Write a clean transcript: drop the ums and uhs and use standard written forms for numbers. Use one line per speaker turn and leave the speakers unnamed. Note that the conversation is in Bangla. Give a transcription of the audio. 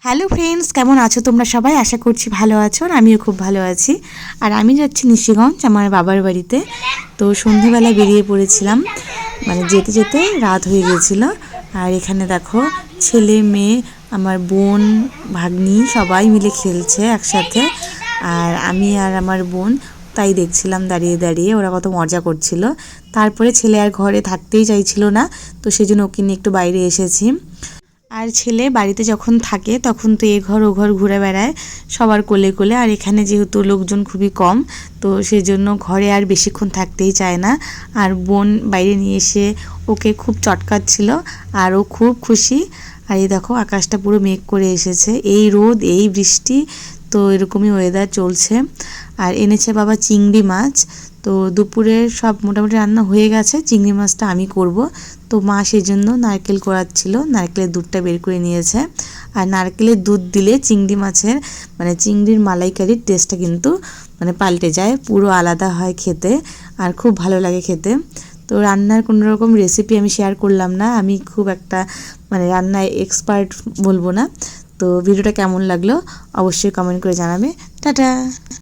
হ্যালো ফ্রেন্ডস, কেমন আছো তোমরা সবাই? আশা করছি ভালো আছো, আর আমিও খুব ভালো আছি। আর আমি যাচ্ছি নিশিগঞ্জ আমার বাবার বাড়িতে। তো সন্ধেবেলা বেরিয়ে পড়েছিলাম, মানে যেতে যেতে রাত হয়ে গিয়েছিল। আর এখানে দেখো ছেলে মেয়ে, আমার বোন, ভাগ্নি সবাই মিলে খেলছে একসাথে। আর আমি আর আমার বোন তাই দেখছিলাম দাঁড়িয়ে দাঁড়িয়ে, ওরা কত মজা করছিল। তারপরে ছেলে আর ঘরে থাকতেই চাইছিল না, তো সেই জন্য ওকে নিয়ে একটু বাইরে এসেছি। আর ছেলে বাড়িতে যখন থাকে তখন তো এ ঘর ও ঘর ঘুরে বেড়ায় সবার কোলে কোলে। আর এখানে যেহেতু লোকজন খুবই কম, তো সেই জন্য ঘরে আর বেশিক্ষণ থাকতেই চায় না। আর বোন বাইরে নিয়ে এসে ওকে খুব চটকাচ্ছিল, আর ও খুব খুশি। আর এই দেখো আকাশটা পুরো মেঘ করে এসেছে, এই রোদ এই বৃষ্টি, তো এরকমই ওয়েদার চলছে। আর এনেছে বাবা চিংড়ি মাছ। তো দুপুরের সব মোটামুটি রান্না হয়ে গেছে, চিংড়ি মাছটা আমি করব। তো মা সেই জন্য নারকেল কোড়াচ্ছিল, নারকেলের দুধটা বের করে নিয়েছে। আর নারকেলের দুধ দিলে চিংড়ি মাছের মানে চিংড়ির মালাইকারির টেস্টটা কিন্তু মানে পাল্টে যায়, পুরো আলাদা হয় খেতে, আর খুব ভালো লাগে খেতে। তো রান্নার কোনো রকম রেসিপি আমি শেয়ার করলাম না, আমি খুব একটা মানে রান্নায় এক্সপার্ট বলবো না। তো ভিডিওটা কেমন লাগলো অবশ্যই কমেন্ট করে জানাবে। টাটা।